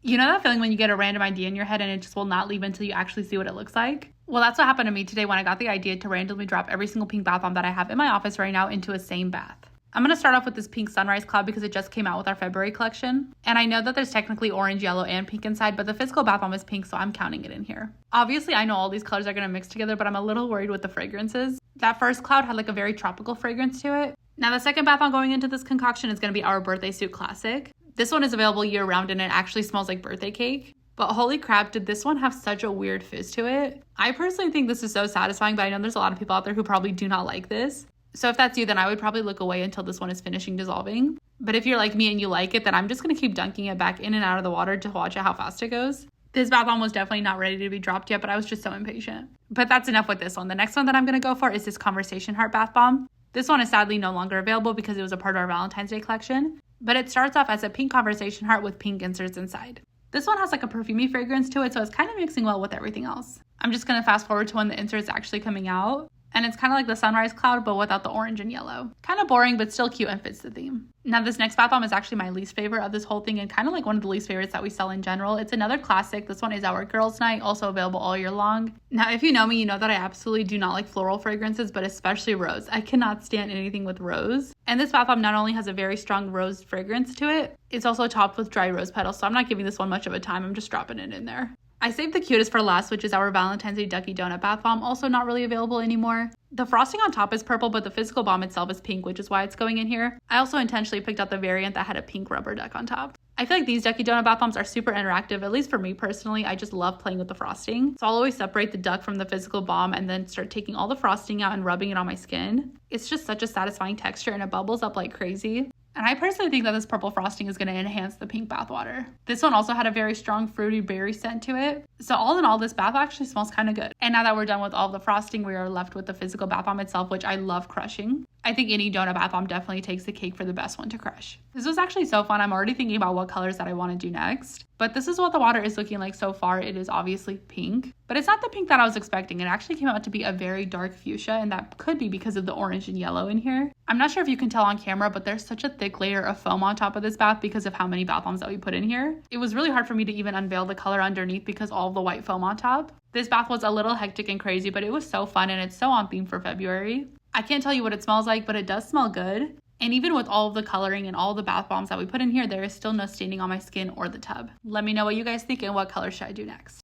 You know that feeling when you get a random idea in your head and it just will not leave until you actually see what it looks like? Well, that's what happened to me today when I got the idea to randomly drop every single pink bath bomb that I have in my office right now into a same bath. I'm going to start off with this pink sunrise cloud because it just came out with our February collection. And I know that there's technically orange, yellow, and pink inside, but the physical bath bomb is pink, so I'm counting it in here. Obviously, I know all these colors are going to mix together, but I'm a little worried with the fragrances. That first cloud had like a very tropical fragrance to it. Now, the second bath bomb going into this concoction is going to be our Birthday Suit Classic. This one is available year round and it actually smells like birthday cake. But holy crap, did this one have such a weird fizz to it. I personally think this is so satisfying, but I know there's a lot of people out there who probably do not like this. So if that's you, then I would probably look away until this one is finishing dissolving. But if you're like me and you like it, then I'm just going to keep dunking it back in and out of the water to watch how fast it goes. This bath bomb was definitely not ready to be dropped yet, but I was just so impatient. But that's enough with this one. The next one that I'm going to go for is this Conversation Heart bath bomb. This one is sadly no longer available because it was a part of our Valentine's Day collection. But it starts off as a pink Conversation Heart with pink inserts inside. This one has like a perfumey fragrance to it, so it's kind of mixing well with everything else. I'm just going to fast forward to when the insert's actually coming out. And it's kind of like the sunrise cloud, but without the orange and yellow. Kind of boring, but still cute and fits the theme. Now, this next bath bomb is actually my least favorite of this whole thing and kind of like one of the least favorites that we sell in general. It's another classic. This one is our Girls Night, also available all year long. Now, if you know me, you know that I absolutely do not like floral fragrances, but especially rose. I cannot stand anything with rose. And this bath bomb not only has a very strong rose fragrance to it, it's also topped with dry rose petals, so I'm not giving this one much of a time. I'm just dropping it in there. I saved the cutest for last, which is our Valentine's Day Ducky Donut bath bomb, also not really available anymore. The frosting on top is purple, but the physical bomb itself is pink, which is why it's going in here. I also intentionally picked out the variant that had a pink rubber duck on top. I feel like these Ducky Donut bath bombs are super interactive, at least for me personally. I just love playing with the frosting. So I'll always separate the duck from the physical bomb and then start taking all the frosting out and rubbing it on my skin. It's just such a satisfying texture and it bubbles up like crazy. And I personally think that this purple frosting is going to enhance the pink bathwater. This one also had a very strong fruity berry scent to it. So all in all, this bath actually smells kind of good. And now that we're done with all the frosting, we are left with the physical bath bomb itself, which I love crushing. I think any donut bath bomb definitely takes the cake for the best one to crush. This was actually so fun. I'm already thinking about what colors that I want to do next. But this is what the water is looking like so far. It is obviously pink, but it's not the pink that I was expecting. It actually came out to be a very dark fuchsia, and that could be because of the orange and yellow in here. I'm not sure if you can tell on camera, but there's such a thick layer of foam on top of this bath because of how many bath bombs that we put in here. It was really hard for me to even unveil the color underneath because all of the white foam on top. This bath was a little hectic and crazy, but it was so fun and it's so on theme for February. I can't tell you what it smells like, but it does smell good. And even with all of the coloring and all the bath bombs that we put in here, there is still no staining on my skin or the tub. Let me know what you guys think and what color should I do next.